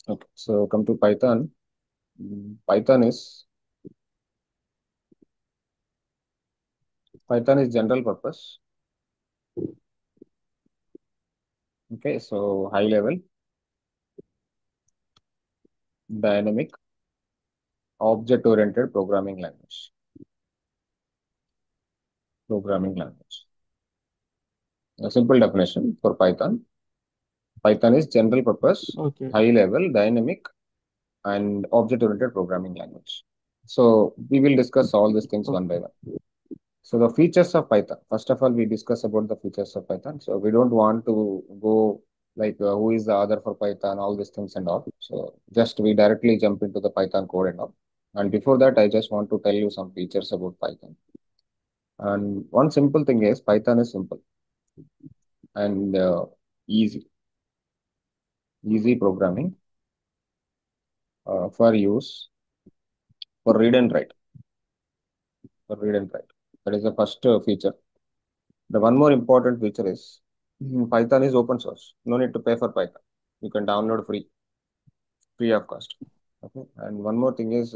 Okay, so come to Python. Python is general purpose. Okay, so high level, dynamic, object oriented programming language. Programming language. A simple definition for Python. Python is general purpose, Okay. high level, dynamic, and object oriented programming language. So we will discuss all these things one by Okay. one. So the features of Python. First of all, we discuss about the features of Python. So we don't want to go like who is the author for Python, all these things and all. So just we directly jump into the Python code and all. And before that, I just want to tell you some features about Python. And one simple thing is Python is simple and easy, easy programming for use for read and write. For read and write. That is the first feature. The one more important feature is Python is open source. No need to pay for Python. You can download free of cost. Okay. And one more thing is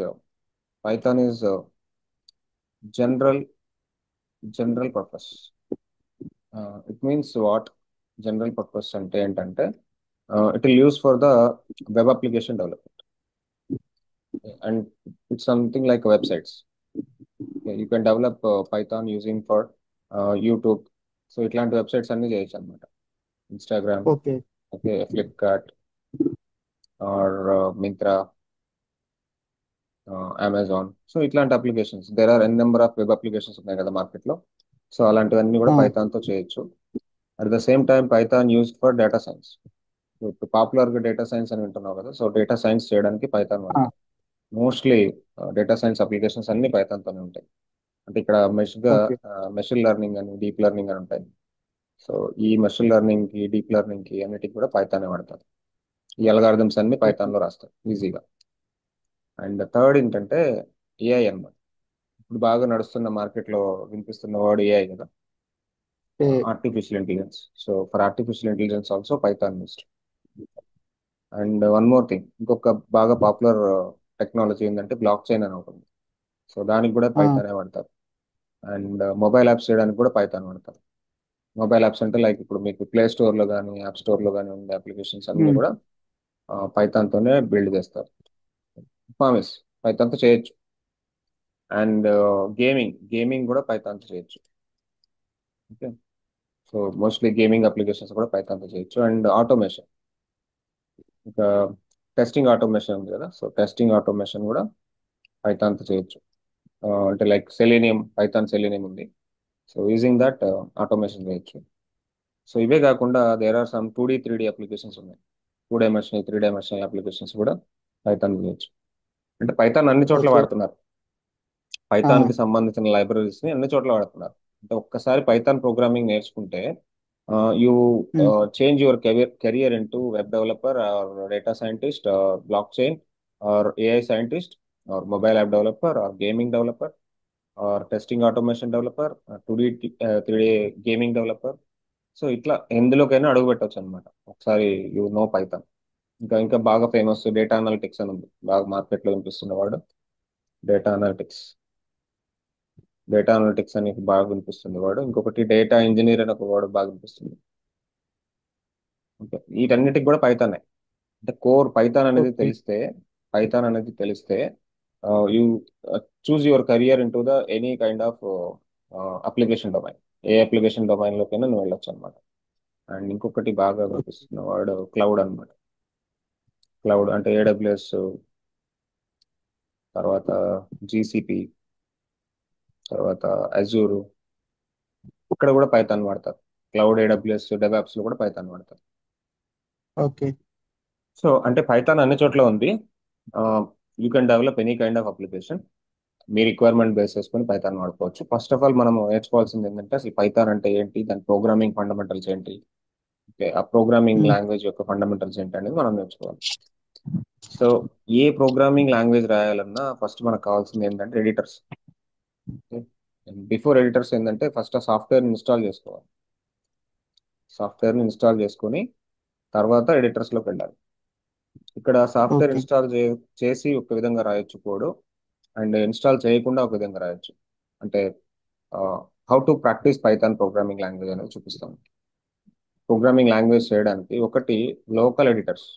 Python is general purpose. It means what? General purpose అంటే ఏంటంటే it will use for the web application development. And it's something like websites. Okay, you can develop Python using for YouTube. So ఇట్లాంటి websites అన్ని చేయొచ్చు అనమాట. Instagram, Okay. Okay, Flipkart or Myntra, Amazon. So ఇట్లాంటి applications there are N number of web applications ఉన్నాయి కదా మార్కెట్లో. So అలాంటివన్నీ కూడా Ah, పైథాన్తో చేయొచ్చు. At the same time Python used for data science. ఇప్పుడు పాపులర్గా డేటా సైన్స్ అని వింటున్నావు కదా, సో డేటా సైన్స్ చేయడానికి పైథాన్ ah, వాడతాం. మోస్ట్లీ డేటా సైన్స్ అప్లికేషన్స్ అన్ని పైథాన్తోనే ఉంటాయి. అంటే ఇక్కడ okay. మెషిన్ లెర్నింగ్ అని డీప్ లెర్నింగ్ అని ఉంటాయి. సో ఈ మెషిన్ లెర్నింగ్ కి డీప్ లెర్నింగ్ కి అన్నిటికి కూడా పైథానే వాడతారు. ఈ అల్గారిథమ్స్ అన్ని Okay. పైథాన్ లో రాస్తారు ఈజీగా. అండ్ థర్డ్ ఏంటంటే ఏఐ అన్నమాట. ఇప్పుడు బాగా నడుస్తున్న మార్కెట్ లో వినిపిస్తున్న వర్డ్ ఏఐ కదా, Eh, artificial intelligence. So for artificial intelligence also Python used. And one more thing, ఇంకొక బాగా పాపులర్ టెక్నాలజీ ఏంటంటే బ్లాక్ చైన్ అని ఉంటుంది. సో దానికి కూడా ah, పైథానే వాడతారు. అండ్ మొబైల్ యాప్స్ చేయడానికి కూడా పైథాన్ వాడతారు. మొబైల్ యాప్స్ అంటే లైక్ ఇప్పుడు మీకు ప్లే స్టోర్ లో కానీ యాప్ స్టోర్ లో కానీ ఉండే అప్లికేషన్స్ అన్ని mm, కూడా పైథాన్ తోనే బిల్డ్ చేస్తారు. పర్ఫార్మెన్స్ పైథాన్ తో చేయొచ్చు. అండ్ గేమింగ్ కూడా పైథాన్ తో చేయొచ్చు. Okay. So mostly gaming applications కూడా పైథాన్ తో చేయొచ్చు. అండ్ ఆటోమేషన్, ఇంకా టెస్టింగ్ ఆటోమేషన్ ఉంది కదా, సో టెస్టింగ్ ఆటోమేషన్ కూడా పైథాన్ తో చేయొచ్చు. అంటే లైక్ సెలీనియం, పైథాన్ సెలీనియం ఉంది. సో యూజింగ్ దట్ ఆటోమేషన్ చేయొచ్చు. సో ఇవే కాకుండా there are some 2D 3D applications ఉన్నాయి. 2 డైమెన్షనల్ 3 డైమెన్షనల్ అప్లికేషన్స్ కూడా పైథాన్ చేయొచ్చు. అంటే పైథాన్ అన్ని చోట్ల okay. వాడుతున్నారు. పైథాన్ Ah, కి సంబంధించిన లైబ్రరీస్ ని అన్ని చోట్ల వాడుతున్నారు. అంటే ఒక్కసారి పైథాన్ ప్రోగ్రామింగ్ నేర్చుకుంటే you mm, change your career into web developer or data scientist or blockchain or AI scientist or mobile app developer or gaming developer or testing automation developer, 2D 3D gaming developer. So ఇట్లా ఎందులోకైనా అడుగు పెట్టవచ్చు అనమాట ఒకసారి you know Python. ఇంకా ఇంకా బాగా famous data analytics అని ఉంది, బాగా మార్కెట్లో వినిపిస్తున్న వాడు. డేటా అనలిటిక్స్, డేటా అనలిటిక్స్ అని బాగా వినిపిస్తుంది వాడు. ఇంకొకటి డేటా ఇంజనీర్ అని ఒక వాడు బాగా వినిపిస్తుంది. ఓకే, వీటన్నిటికి కూడా పైథాన్. అంటే కోర్ okay. పైథాన్ అనేది తెలిస్తే you choose your career into the any kind of application domain. ఏ అప్లికేషన్ డొమైన్ లోకైనా నువ్వు వెళ్ళొచ్చు అనమాట. అండ్ ఇంకొకటి బాగా Okay. వినిపిస్తున్న వాడు క్లౌడ్ అనమాట. క్లౌడ్ అంటే ఏడబ్ల్యూఎస్, తర్వాత జీసీపీ, తర్వాత అజూర్. ఇక్కడ కూడా పైథాన్ వాడతారు. క్లౌడ్, ఏడబ్ల్యూఎస్, డెవాప్స్ లో కూడా పైథాన్ వాడతారు. Okay. సో అంటే పైథాన్ అన్ని చోట్ల ఉంది. You can develop any kind of application. Me requirement base చేసుకొని పైథాన్ వాడుకోవచ్చు. ఫస్ట్ ఆఫ్ ఆల్ మనం నేర్చుకోవాల్సింది ఏంటంటే అసలు పైథాన్ అంటే ఏంటి, దాని ప్రోగ్రామింగ్ ఫండమెంటల్స్ ఏంటి, ఓకే, ఆ ప్రోగ్రామింగ్ Mm, లాంగ్వేజ్ యొక్క ఫండమెంటల్స్ ఏంటి అనేది మనం నేర్చుకోవాలి. సో ఏ ప్రోగ్రామింగ్ లాంగ్వేజ్ రాయాలన్నా ఫస్ట్ మనకు కావాల్సింది ఏంటంటే ఎడిటర్స్. బిఫోర్ ఎడిటర్స్ ఏంటంటే ఫస్ట్ ఆ సాఫ్ట్వేర్ ఇన్స్టాల్ చేసుకోవాలి. సాఫ్ట్వేర్ని ఇన్స్టాల్ చేసుకొని తర్వాత ఎడిటర్స్లోకి వెళ్ళాలి. ఇక్కడ సాఫ్ట్వేర్ ఓకే. ఇన్స్టాల్ చేసి ఒక విధంగా రాయొచ్చు కోడ్, అండ్ ఇన్స్టాల్ చేయకుండా ఒక విధంగా రాయొచ్చు. అంటే how to practice Python programming language అనేది చూపిస్తాం. ప్రోగ్రామింగ్ లాంగ్వేజ్ చేయడానికి ఒకటి లోకల్ ఎడిటర్స్.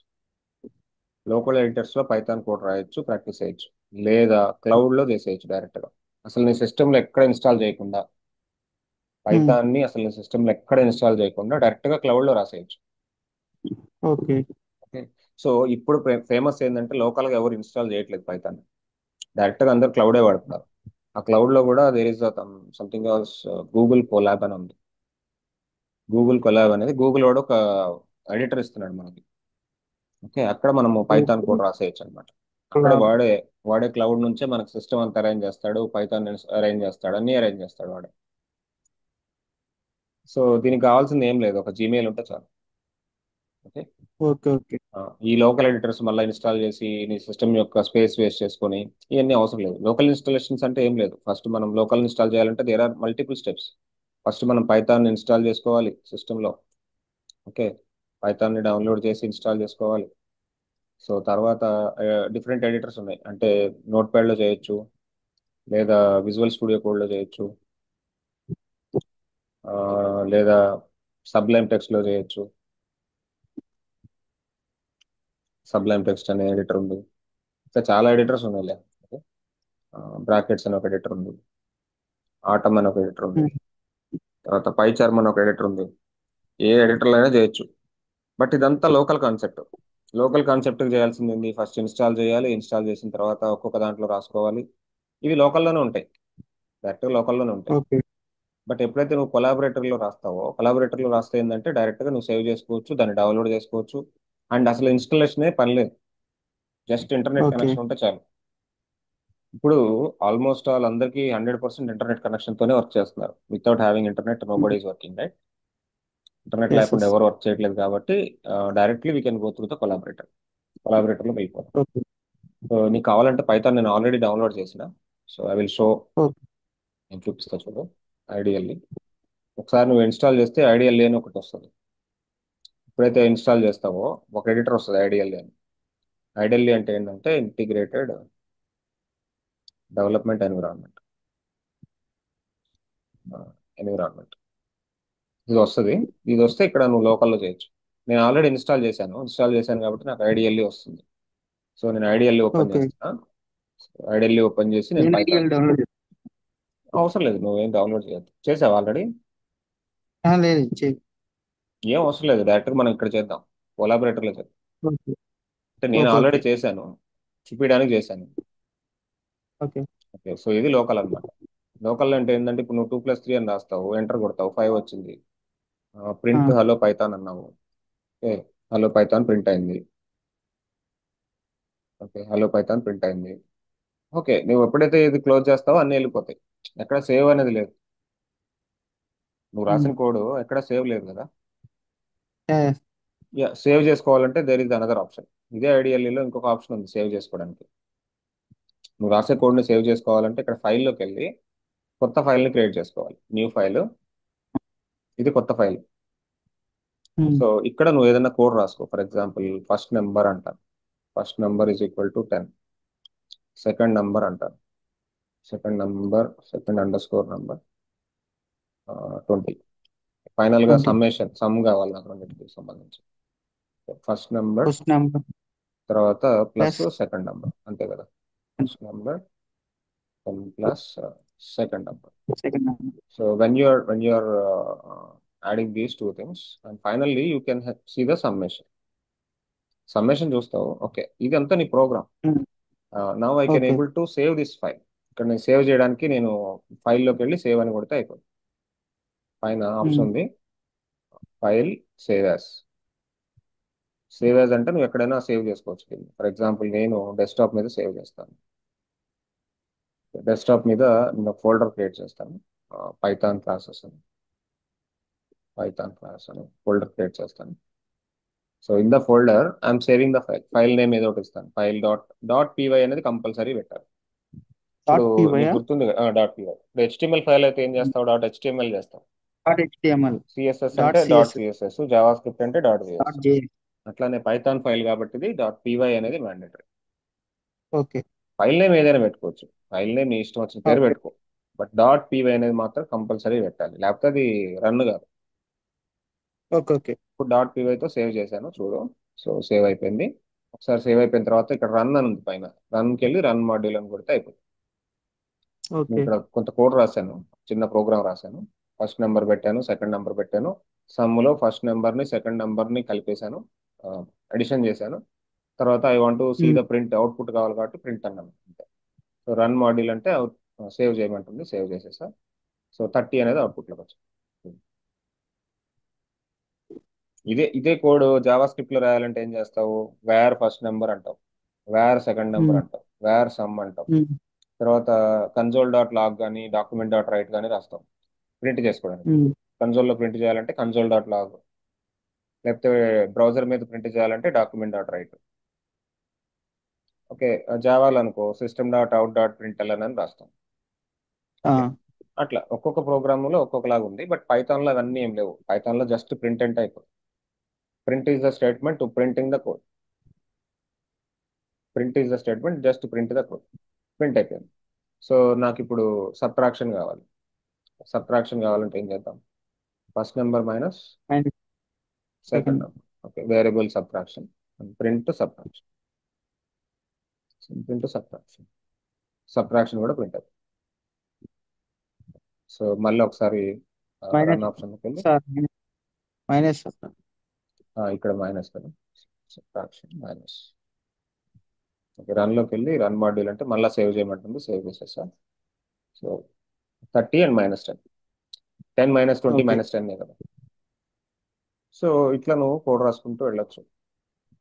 లోకల్ ఎడిటర్స్ లో పైథాన్ కోడ్ రాయొచ్చు, ప్రాక్టీస్ చేయొచ్చు. లేదా క్లౌడ్ లో చేసేయచ్చు డైరెక్ట్ గా. అసలు నీ సిస్టమ్ లో ఎక్కడ ఇన్స్టాల్ చేయకుండా, ఉమ్, పైథాన్ ని అసలు నీ సిస్టమ్ లో ఎక్కడ ఇన్స్టాల్ చేయకుండా డైరెక్ట్ గా క్లౌడ్ లో రాసేయచ్చు. ఓకే. ఓకే. సో ఇప్పుడు ఫేమస్ ఏంటంటే లోకల్ గా ఎవరు ఇన్స్టాల్ చేయట్లేదు పైథాన్, డైరెక్ట్ గా అందరు క్లౌడే వాడుతున్నారు. ఆ క్లౌడ్ లో కూడా there is something Google Colab అని ఉంది. గూగుల్ కొలాబ్ అనేది గూగుల్ వాడు ఒక ఎడిటర్ ఇస్తున్నాడు మనకి. ఓకే, అక్కడ మనము పైథాన్ ఓకే. కోడ్ రాసేయచ్చు అనమాట. అక్కడ క్లౌడ్. వాడే వాడే క్లౌడ్ నుంచే మనకు సిస్టమ్ అంతా అరేంజ్ చేస్తాడు, పైథాన్ అరేంజ్ చేస్తాడు, అన్ని అరేంజ్ చేస్తాడు వాడే. సో దీనికి కావాల్సింది ఏం లేదు, ఒక జీమెయిల్ ఉంటే చాలు. ఓకే. ఓకే. ఓకే. ఆ, ఈ లోకల్ ఎడిటర్స్ మళ్ళీ ఇన్స్టాల్ చేసి నీ సిస్టమ్ యొక్క స్పేస్ వేస్ట్ చేసుకొని ఇవన్నీ అవసరం లేదు. లోకల్ ఇన్స్టాలేషన్స్ అంటే ఏం లేదు. ఫస్ట్ మనం లోకల్ ఇన్స్టాల్ చేయాలంటే there are multiple steps. First మనం పైథాన్ ఇన్స్టాల్ చేసుకోవాలి సిస్టంలో. ఓకే. పైథాన్ని డౌన్లోడ్ చేసి ఇన్స్టాల్ చేసుకోవాలి. సో తర్వాత డిఫరెంట్ ఎడిటర్స్ ఉన్నాయి, అంటే నోట్ ప్యాడ్లో చేయొచ్చు, లేదా విజువల్ స్టూడియో కోడ్లో చేయొచ్చు, ఆ, లేదా సబ్లైమ్ టెక్స్ట్లో చేయొచ్చు. సబ్లైమ్ టెక్స్ట్ అనే ఎడిటర్ ఉంది. ఇంకా చాలా ఎడిటర్స్ ఉన్నాయి. బ్రాకెట్స్ అని ఒక ఎడిటర్ ఉంది, ఆటమ్ అని ఒక ఎడిటర్ ఉంది, ఉమ్, తర్వాత పైచార్మ్ అని ఒక ఎడిటర్ ఉంది. ఏ ఎడిటర్లో అయినా చేయొచ్చు. బట్ ఇదంతా లోకల్ కాన్సెప్ట్. లోకల్ కాన్సెప్ట్ చేయాల్సింది ఏంది, ఫస్ట్ ఇన్స్టాల్ చేయాలి, ఇన్స్టాల్ చేసిన తర్వాత ఒక్కొక్క దాంట్లో రాసుకోవాలి. ఇవి లోకల్లోనే ఉంటాయి, డైరెక్ట్గా లోకల్లోనే ఉంటాయి. ఓకే. బట్ ఎప్పుడైతే నువ్వు కొలాబరేటర్లో రాస్తావో, కొలాబరేటర్లో రాస్తే ఏంటంటే డైరెక్ట్గా నువ్వు సేవ్ చేసుకోవచ్చు, దాన్ని డౌన్లోడ్ చేసుకోవచ్చు. అండ్ అసలు ఇన్స్టాలేషనే పని లేదు, జస్ట్ ఇంటర్నెట్ ఓకే. కనెక్షన్ ఉంటే చాలు. ఇప్పుడు ఆల్మోస్ట్ ఆల్ అందరికీ 100% ఇంటర్నెట్ కనెక్షన్ తోనే వర్క్ చేస్తున్నారు. Without having internet nobody is working, right? Internet yes, లేకుండా ఎస్. ఎవరు వర్క్ చేయట్లేదు కాబట్టి directly we can go through the collaborator. కొలాబరేటర్లో వెళ్ళిపోతాం. ఓకే. సో నీకు కావాలంటే పైథాన్ నేను ఆల్రెడీ డౌన్లోడ్ చేసిన. So I will show. Okay. నేను చూపిస్తా చూడు. ఐడియల్లీ ఒకసారి నువ్వు ఇన్స్టాల్ చేస్తే ఐడియల్లీ అని ఒకటి వస్తుంది. ఎప్పుడైతే ఇన్స్టాల్ చేస్తావో ఒక ఎడిటర్ వస్తుంది ఐడియల్లీ అని. ఐడియల్లీ అంటే ఏంటంటే ఇంటిగ్రేటెడ్ డెవలప్మెంట్ ఎన్విరాన్మెంట్. ఇది వస్తుంది. ఇది వస్తే ఇక్కడ నువ్వు లోకల్లో చేయొచ్చు. నేను ఆల్రెడీ ఇన్స్టాల్ చేశాను కాబట్టి నాకు ఐడియల్లీ వస్తుంది. సో నేను ఐడియల్లీ ఓపెన్ ఓకే. చేస్తున్నా. ఐడియల్లీ ఓపెన్ చేసి నేను నేను పైథాన్. ఐడియల్ డౌన్లోడ్ అవసరం లేదు, నువ్వేం డౌన్లోడ్ చేయొద్దు. చేసావు ఆల్రెడీ? లేదు చెయ్యి. ఏం అవసరం లేదు, డైరెక్ట్గా మనం ఇక్కడ చేద్దాం, కొలాబరేటర్లో చేద్దాం. ఓకే. అంటే నేను ఓకే. Already okay. చేశాను, చూపించడానికి చేశాను. ఓకే. ఓకే, సో ఇది లోకల్ అన్నమాట. లోకల్ అంటే ఏంటంటే ఇప్పుడు నువ్వు 2+3 అని రాస్తావు, ఎంటర్ కొడతావు, 5 వచ్చింది. ఆ, ప్రింట్ హలో పైథాన్ అన్నావు. ఓకే, హలో పైథాన్ ప్రింట్ అయింది. ఓకే, హలో పైథాన్ ప్రింట్ అయింది. ఓకే, నువ్వు ఎప్పుడైతే ఇది క్లోజ్ చేస్తావో అన్నీ వెళ్ళిపోతాయి. ఎక్కడ సేవ్ అనేది లేదు. నువ్వు ఉమ్, రాసిన కోడ్ ఎక్కడ సేవ్ లేదు కదా. ఎస్. యా, సేవ్ చేసుకోవాలంటే దేర్ ఇస్ అనదర్ ఆప్షన్. ఇదే ఐడియల్లీలో ఇంకొక ఆప్షన్ ఉంది సేవ్ చేసుకోవడానికి. నువ్వు రాసే కోడ్ని సేవ్ చేసుకోవాలంటే ఇక్కడ ఫైల్లోకి వెళ్ళి కొత్త ఫైల్ని క్రియేట్ చేసుకోవాలి, న్యూ ఫైల్. ఇది కొత్త ఫైల్. ఉమ్, సో ఇక్కడ నువ్వు ఏదైనా కోడ్ రాసుకో. ఫర్ ఎగ్జాంపుల్ ఫస్ట్ నెంబర్ అంటాను, first number is equal to 10. Second number అంటాను, second underscore number 20. Final గా 20. సమ్ కావాలి నాకు రెండింటికి సంబంధించి. ఫస్ట్ నెంబర్ ఫస్ట్ నెంబర్ తర్వాత ప్లస్ ప్లస్ సెకండ్ నెంబర్, అంతే కదా. First number plus second number. Second number. So when you are adding these two things, and finally you can see the summation చూస్తావు. Okay, ఇది అంతా నీ program. Now I can okay. Able to save this file. ఇక్కడ నేను save చేయడానికి నేను ఫైల్లోకి వెళ్ళి save అని కొడితే అయిపోతుంది. పైన ఆప్షన్ ఉమ్, ఉంది, file, save as. Save as అంటే నువ్వు ఎక్కడైనా సేవ్ చేసుకోవచ్చు. ఫర్ ఎగ్జాంపుల్ నేను డెస్క్టాప్ మీద సేవ్ చేస్తాను. డెస్క్టాప్ మీద నేను ఫోల్డర్ క్రియేట్ చేస్తాను, పైథాన్ క్లాసెస్ అని. ఫోల్డర్ క్రియేట్ చేస్తాను. So in the folder I'm saving the file name ఏదో ఒకటి ఇస్తాను. ఫైల్ డాట్ పీవై అనేది కంపల్సరీ పెట్టాలి. ఇప్పుడు డాట్ పీ నీకు వైయా. గుర్తుంది డాట్ పీవై. ఇప్పుడు హెచ్టిఎంఎల్ ఫైల్ అయితే ఏం చేస్తావు, డాట్ హెచ్టిఎంఎల్ చేస్తావు. Dot HTML. సిఎస్ఎస్ అంటే dot dot CSS. CSS, Java script అంటే డాట్ డాట్ జేఎస్. జేఎస్. అట్లానే పైథాన్ ఫైల్ కాబట్టి ఇది డాట్ పీవై అనేది మ్యాండేటరీ. ఓకే. ఫైల్ నేమ్ ఏదైనా పెట్టుకోవచ్చు, ఫైల్ నేమ్ నీ ఇష్టం వచ్చిన పేరు ఓకే. పెట్టుకో, బట్ డాట్ పీవై అనేది మాత్రం కంపల్సరీ పెట్టాలి, లేకపోతే అది రన్ కాదు. ఓకే. ఓకే. ఇప్పుడు డాట్ పీవైతో సేవ్ చేశాను చూడు. సో సేవ్ అయిపోయింది. ఒకసారి సేవ్ అయిపోయిన తర్వాత ఇక్కడ రన్ అని ఉంది పైన, రన్కి వెళ్ళి రన్ మాడ్యూల్ అని కొడితే అయిపోతుంది. నేను ఓకే. ఇక్కడ కొంత కోడ్ రాశాను, చిన్న ప్రోగ్రామ్ రాశాను. ఫస్ట్ నెంబర్ పెట్టాను, సెకండ్ నెంబర్ పెట్టాను, సమ్లో ఫస్ట్ నెంబర్ని సెకండ్ నెంబర్ని కలిపేశాను, అడిషన్ చేశాను. తర్వాత I want to see um. The print, output కావాలి కాబట్టి ప్రింట్ అన్నాను. సో రన్ మాడ్యూల్ అంటే సేవ్ చేయమంటుంది, సేవ్ చేసేసా. సో 30 అనేది అవుట్పుట్లోకి వచ్చింది. ఇదే ఇదే కోడ్ జావా స్క్రిప్ట్ లో రాయాలంటే ఏం చేస్తావు? వేర్ ఫస్ట్ నెంబర్ అంటావు, వేర్ సెకండ్ నెంబర్ ఉమ్. అంటావు, వేర్ సమ్ అంటావు. ఉమ్. తర్వాత కన్సోల్ డాట్ లాగ్ కానీ డాక్యుమెంట్ డాట్ రైట్ కానీ రాస్తాం ప్రింట్ చేసుకోవడానికి. ఉమ్. కన్సోల్లో ప్రింట్ చేయాలంటే కన్సోల్ డాట్ లాగ్, లేకపోతే బ్రౌజర్ మీద ప్రింట్ చేయాలంటే డాక్యుమెంట్ డాట్ రైట్. ఓకే, జావాలో అనుకో system dot out dot print అని రాస్తాం. ఆ. ఓకే, అట్లా ఒక్కొక్క ప్రోగ్రామ్లో ఒక్కొక్కలాగా ఉంది. బట్ పైథాన్లో అవన్నీ ఏం లేవు. పైథాన్లో just print and type. Print is the statement to printing the code. Print is the statement just print the code. Print అయిపోయింది. సో నాకు ఇప్పుడు సబ్ట్రాక్షన్ కావాలి. సబ్ట్రాక్షన్ కావాలంటే ఏం చేద్దాం? First number minus and second second. Number. Okay, variable subtraction, print subtraction, print subtraction. Subtraction కూడా print అవుతుంది. So మళ్ళీ ఒకసారి రన్ మైనస్ ఆప్షన్కి వెళ్ళి సార్, మైనస్ సార్. ఇక్కడ మైనస్ కదా, సబ్ట్రాక్షన్ మైనస్. ఓకే, రన్లోకి వెళ్ళి రన్ మాడ్యూల్ అంటే మళ్ళీ సేవ్ చేయమంటుంది, సేవ్ చేసేసా. So 30 and -10, 10 -20 okay. -10 కదా. సో ఇట్లా నువ్వు కోడ్ రాసుకుంటూ వెళ్ళొచ్చు.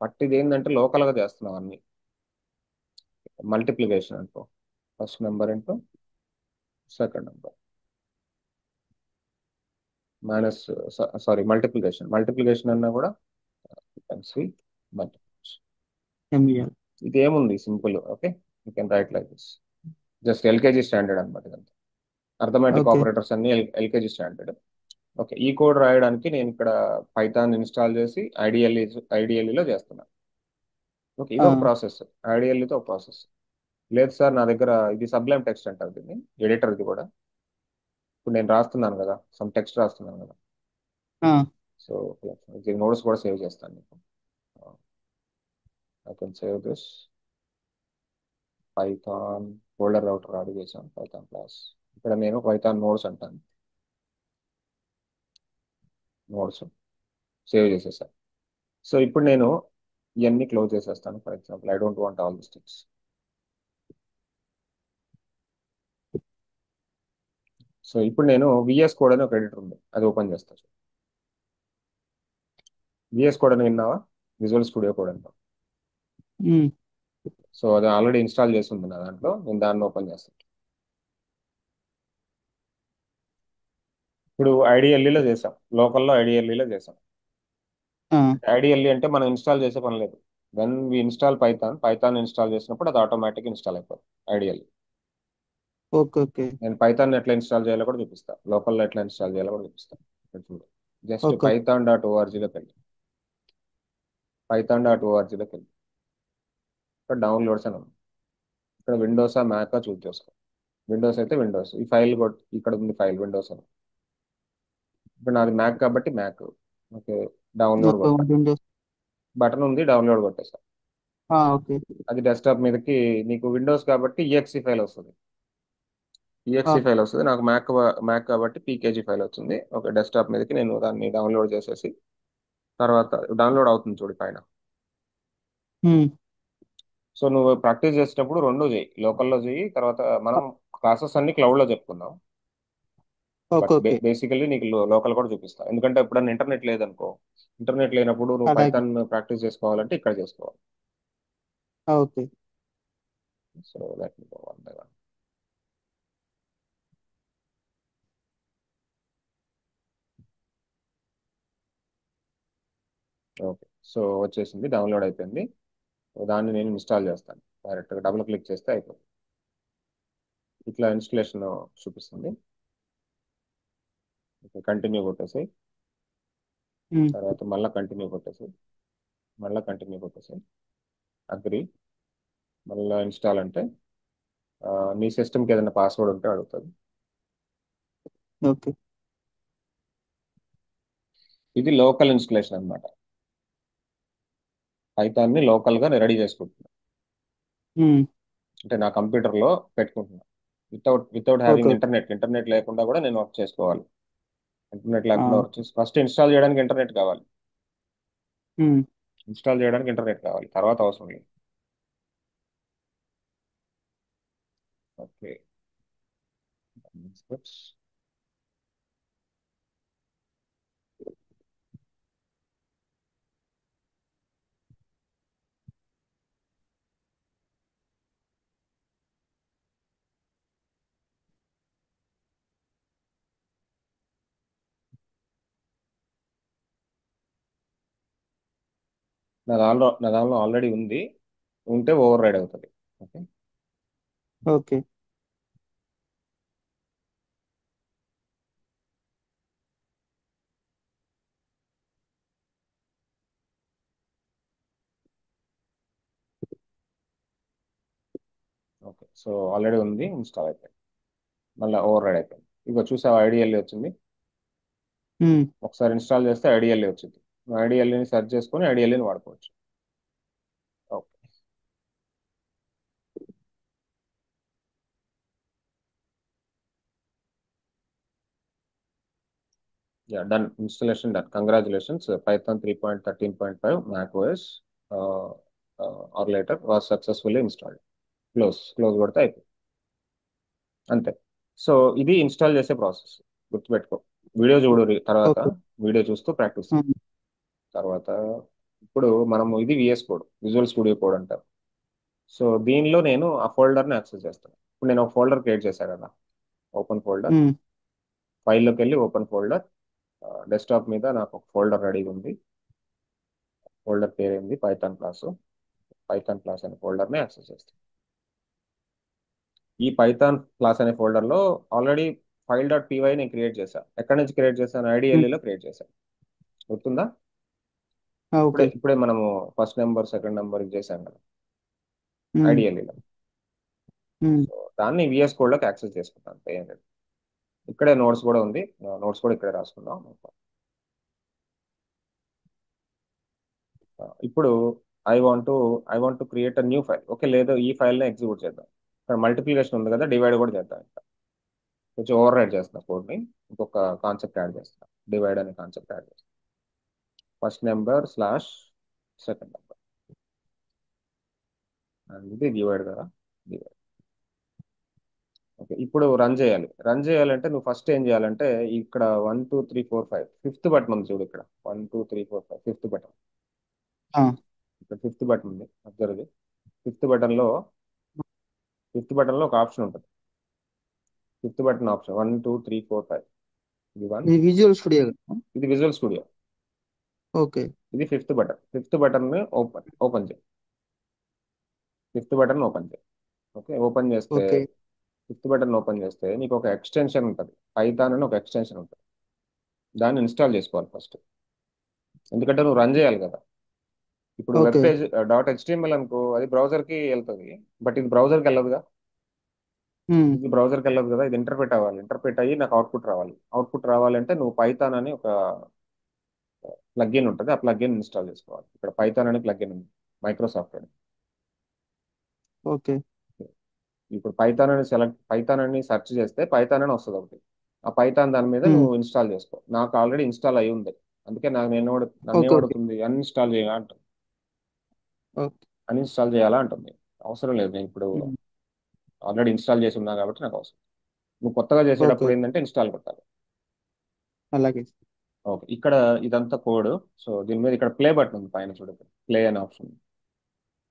బట్ ఇది ఏంటంటే లోకల్గా చేస్తున్నావు అన్ని. మల్టిప్లికేషన్ అనుకో, first number into second number minus, sorry multiplication, multiplication అన్నా కూడా సి మల్టిప్లికేషన్. ఎంబీఎల్. ఇది ఏముంది simple. Okay, you can write like this. Just LKG standard అనమాట ఇదంతా. Arithmetic okay. ఆపరేటర్స్ అన్ని ఎల్కేజీ స్టాండర్డ్. ఓకే, ఈ కోడ్ రాయడానికి నేను ఇక్కడ పైథాన్ ఇన్స్టాల్ చేసి ఐడిఎల్ఈలో చేస్తున్నాను. ఓకే, ఇది ఆ. ఒక ప్రాసెస్. ఐడిఎల్ఈతో ఒక ప్రాసెస్. లేదు సార్ నా దగ్గర ఇది సబ్లైమ్ టెక్స్ట్ అంటారు దీన్ని, ఎడిటర్ ఇది కూడా. ఇప్పుడు నేను రాస్తున్నాను కదా, సమ్ టెక్స్ట్ రాస్తున్నాను కదా. ఆ. సో ఇది నోట్స్ కూడా సేవ్ చేస్తాను మీకు. I can save this Python folder router add చేశాను, పైథాన్ క్లాస్. ఇక్కడ నేను పైథాన్ నోట్స్ అంటాను, నోట్స్ సేవ్ చేసేసాను. సో ఇప్పుడు నేను ఇవన్నీ క్లోజ్ చేసేస్తాను. For example I don't want all this things. So ఇప్పుడు నేను విఎస్ కోడ్ అని ఒక ఎడిటర్ ఉంది, అది ఓపెన్ చేస్తాను. విఎస్ కోడ్ అని విన్నావా? విజువల్ స్టూడియో కోడ్ అంటాం. ఉమ్. సో అది ఆల్రెడీ ఇన్స్టాల్ చేసి ఉంది నా దాంట్లో, నేను దాన్ని ఓపెన్ చేస్తాను. ఇప్పుడు ఐడిఎల్ఈలో చేసాం, లోకల్లో ఐడిఎల్ఈలో చేసాం. ఆ. ఐడిఎల్ఈ అంటే మనం ఇన్స్టాల్ చేసే పని లేదు. When we install Python, Python install చేసినప్పుడు అది ఆటోమేటిక్ ఇన్స్టాల్ అయిపోతుంది ఐడిఎల్ఈ. ఓకే. ఓకే. నేను పైథాన్ ఎట్లా ఇన్స్టాల్ చేయాలో కూడా చూపిస్తాను, లోకల్లో ఎట్లా ఇన్స్టాల్ చేయాలో కూడా చూపిస్తాను. ఇక్కడ చూడు, జస్ట్ ఓకే. python.org లోకి వెళ్ళి, python.org లోకి వెళ్ళి ఇక్కడ డౌన్లోడ్స్ అని ఉంది. ఇక్కడ విండోసా మ్యాకా చూస్ చేసుకో. విండోస్ అయితే విండోస్, ఈ ఫైల్ ఇక్కడ ఉంది ఫైల్ విండోస్ అని. ఇప్పుడు నాది మ్యాక్ కాబట్టి మ్యాక్. ఓకే, డౌన్లోడ్ నాకు కొడతా. విండోస్. బటన్ ఉంది, డౌన్లోడ్ కొట్టేసా. ఓకే. అది డెస్క్టాప్ మీదకి, నీకు విండోస్ కాబట్టి ఈఎక్సి ఫైల్ వస్తుంది. ఆ. ఈఎక్సి ఫైల్ వస్తుంది, నాకు మ్యాక్, మ్యాక్ కాబట్టి పీకేజీ ఫైల్ వచ్చింది. ఒక డెస్క్టాప్ మీదకి నేను దాన్ని డౌన్లోడ్ చేసేసి, తర్వాత డౌన్లోడ్ అవుతుంది చూడు పైన. ఉమ్. సో నువ్వు ప్రాక్టీస్ చేసేటప్పుడు రెండు చేయి, లోకల్లో చేయి, తర్వాత మనం క్లాసెస్ అన్ని క్లౌడ్లో చెప్పుకుందాం. ఓకే. But okay. బేసికల్లీ నీకు లోకల్ కూడా చూపిస్తా, ఎందుకంటే ఎప్పుడన్నా ఇంటర్నెట్ లేదనుకో, ఇంటర్నెట్ లేనప్పుడు నువ్వు అలాగే. పైథాన్ ప్రాక్టీస్ చేసుకోవాలంటే ఇక్కడ చేసుకోవాలి. Okay. So let me go one by one. Okay, so వచ్చేసింది, డౌన్లోడ్ అయిపోయింది. దాన్ని నేను ఇన్స్టాల్ చేస్తాను. డైరెక్ట్గా డబుల్ క్లిక్ చేస్తే అయిపోతుంది. ఇట్లా ఇన్స్టలేషన్ చూపిస్తుంది. కంటిన్యూ కొట్టేసి, ఉమ్. తర్వాత మళ్ళీ కంటిన్యూ కొట్టేసి, మళ్ళీ కంటిన్యూ కొట్టేసి అగ్రి. మళ్ళీ ఇన్స్టాల్ అంటే ఆ, నీ సిస్టమ్కి ఏదైనా పాస్వర్డ్ ఉంటే అడుగుతుంది. ఓకే. ఇది లోకల్ ఇన్స్టలేషన్ అనమాట. పైథాన్ని లోకల్గా రెడీ చేసుకుంటున్నాను, ఉమ్. అంటే నా కంప్యూటర్లో పెట్టుకుంటున్నాను. Without having okay. ఇంటర్నెట్ లేకుండా కూడా నేను వర్క్ చేసుకోవాలి. ఇంటర్నెట్ ఆ. లేకుండా వర్క్ చేసి ఫస్ట్ ఇన్స్టాల్ చేయడానికి ఇంటర్నెట్ కావాలి. ఉమ్. ఇన్స్టాల్ చేయడానికి ఇంటర్నెట్ కావాలి, తర్వాత అవసరం లేదు. ఓకే. నా దానిలో ఆల్రెడీ ఉంది, ఉంటే ఓవర్ రైడ్ అవుతుంది. Okay. Okay. Okay, so already ఉంది, ఇన్స్టాల్ అయిపోయింది. మళ్ళీ ఓవర్ రైడ్ అయిపోయింది. ఇక చూసావు ఐడిఎల్ఏ వచ్చింది. ఉమ్. ఒకసారి ఇన్స్టాల్ చేస్తే ఐడిఎల్ఏ వచ్చింది. ఐడిఎల్ఏని సెర్చ్ చేసుకొని ఐడిఎల్ఏని వాడుకోవచ్చు. Okay. Yeah, done. Installation done. Congratulations. Python 3.13.5 Mac OS or later was successfully installed. Close కొడితే అయిపోయింది. అంతే. సో ఇది ఇన్స్టాల్ చేసే ప్రాసెస్. గుర్తుపెట్టుకో. వీడియో చూడు తర్వాత. ఓకే. వీడియో చూస్తూ ప్రాక్టీస్ చేయి. ఉమ్. తర్వాత ఇప్పుడు మనము ఇది VS code, visual studio code అంటారు. సో దీనిలో నేను ఆ ఫోల్డర్ని యాక్సెస్ చేస్తాను. ఇప్పుడు నేను ఒక ఫోల్డర్ క్రియేట్ చేశాను కదా, ఓపెన్ ఫోల్డర్. ఉమ్. ఫైల్లోకి వెళ్ళి ఓపెన్ ఫోల్డర్. డెస్క్టాప్ మీద నాకు ఒక ఫోల్డర్ రెడీగా ఉంది. ఫోల్డర్ పేరు ఏంది? Python class. పైథాన్ క్లాస్ అనే ఫోల్డర్ని యాక్సెస్ చేస్తాను. ఈ పైథాన్ క్లాస్ అనే ఫోల్డర్లో ఆల్రెడీ file.py నేను క్రియేట్ చేశాను. ఎక్కడి నుంచి క్రియేట్ చేశాను? ఉమ్. ఐడిఎల్ఏలో క్రియేట్ చేశాను. గుర్తుందా? ఇప్పుడే ఓకే. ఇప్పుడే మనము ఫస్ట్ నెంబర్ సెకండ్ నెంబర్ చేశాం కదా ఉమ్. ఐడిఎల్ఏలో. ఉమ్. సో దాన్ని విఎస్ కోడ్లోకి యాక్సెస్ చేసుకుంటాను. ఏం లేదు. ఇక్కడే నోట్స్ కూడా ఉంది. నోట్స్ కూడా ఇక్కడే రాసుకుందాం. ఇప్పుడు I want create a new file. Okay, లేదు ఈ ఫైల్ని ఎగ్జిక్యూట్ చేద్దాం. ఇక్కడ మల్టిప్లికేషన్ ఉంది కదా, డివైడ్ కూడా చేద్దాం. ఇక్కడ కొంచెం ఓవర్ రైడ్ చేస్తున్నా కోడ్ని. ఇంకొక కాన్సెప్ట్ యాడ్ చేస్తున్నా. డివైడ్ అనే కాన్సెప్ట్ యాడ్ చేస్తాను. First number slash second number. ఇది డివైడ్ కదా, డివైడ్. ఓకే, ఇప్పుడు రన్ చేయాలి. రన్ చేయాలంటే నువ్వు ఫస్ట్ ఏం చేయాలంటే ఇక్కడ 1 2 3 4 5 ఫిఫ్త్ బటన్ ఉంది చూడు. ఇక్కడ 1 2 3 4 5 ఫిఫ్త్ బటన్. ఆ. ఇక్కడ ఫిఫ్త్ బటన్ ఉంది, అబ్జర్వ్. ఫిఫ్త్ బటన్లో ఫిఫ్త్ బటన్లో ఒక ఆప్షన్ ఉంటుంది. Fifth button option 1 2 3 4 5. ఇది వన్. ఇది విజువల్ స్టూడియో కదా? ఇది విజువల్ స్టూడియో. ఓకే. ఇది fifth button. Fifth button open చేయి. ఫిఫ్త్ బటన్ ఓపెన్ చేయి. ఓకే, ఓపెన్ చేస్తే ఓకే. ఫిఫ్త్ బటన్ ఓపెన్ చేస్తే నీకు ఒక ఎక్స్టెన్షన్ ఉంటుంది. పైథాన్ అని ఒక ఎక్స్టెన్షన్ ఉంటుంది. దాన్ని ఇన్స్టాల్ చేసుకోవాలి ఫస్ట్. ఎందుకంటే నువ్వు రన్ చేయాలి కదా. ఇప్పుడు వెబ్ ఓకే. పేజ్ .html అనుకో, అది బ్రౌజర్కి వెళ్తుంది. బట్ ఇది బ్రౌజర్కి వెళ్ళదుగా. ఉమ్. ఇది బ్రౌజర్కి వెళ్ళదు కదా. ఇది ఇంటర్ప్రెట్ అవ్వాలి. ఇంటర్ప్రెట్ అయ్యి నాకు అవుట్పుట్ రావాలి. అవుట్పుట్ రావాలంటే నువ్వు పైథాన్ అని ఒక ప్లగ్ఇన్ ఉంటుంది. ఆ ప్లగ్ఇన్ ఇన్స్టాల్ చేసుకోవాలి. ఇక్కడ పైథాన్ అనే ప్లగ్ఇన్ ఉంది, మైక్రోసాఫ్ట్ అని. ఓకే. ఇప్పుడు పైథాన్ అని సెర్చ్ చేస్తే పైథాన్ అని వస్తుంది ఒకటి. ఆ పైథాన్ దాని మీద ఉమ్. నువ్వు ఇన్స్టాల్ చేసుకో. నాకు ఆల్రెడీ ఇన్స్టాల్ అయి ఉంది. అందుకే నన్ను ఓకే. ఓకే. ఏమడుగుతుంది, అన్ఇన్స్టాల్ చేయాలా అంటుంది. ఓకే. అన్ఇన్స్టాల్ చేయాలా అంటుంది. అవసరం లేదు, నేను ఇప్పుడు ఉమ్. ఆల్రెడీ ఇన్స్టాల్ చేసి ఉన్నా కాబట్టి నాకు అవసరం. నువ్వు కొత్తగా ఓకే. చేసేటప్పుడు ఏంటంటే ఇన్స్టాల్ కొట్టాలి. అలాగే. ఓకే, ఇక్కడ ఇదంతా కోడ్. సో దీని మీద ఇక్కడ ప్లే బటన్ ఉంది పైన చూడు. ప్లే అనే ఆప్షన్ ఉంది.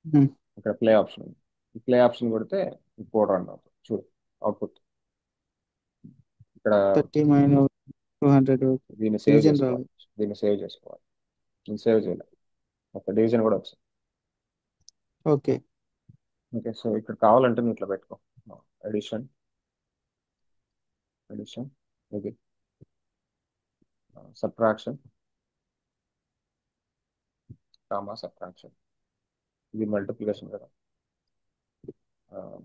ఉమ్. ఇక్కడ ప్లే ఆప్షన్ ఉంది. ఈ ప్లే ఆప్షన్ కొడితే కోడ్ రన్ అవుతుంది. చూడు అవుట్పుట్. ఇక్కడ 30 - 200. దీన్ని సేవ్ డివిజన్ చేసుకోవాలి. రాదు. దీన్ని సేవ్ చేసుకోవాలి. దీన్ని సేవ్ చేయాలి. ఒక డివిజన్ కూడా వచ్చింది. ఓకే. ఓకే, సో ఇక్కడ కావాలంటే నువ్వు ఇట్లా పెట్టుకో. ఎడిషన్, ఎడిషన్, ఇది సబ్ట్రాక్షన్, కామా సబ్ట్రాక్షన్. ఇది మల్టిప్లికేషన్ కదా,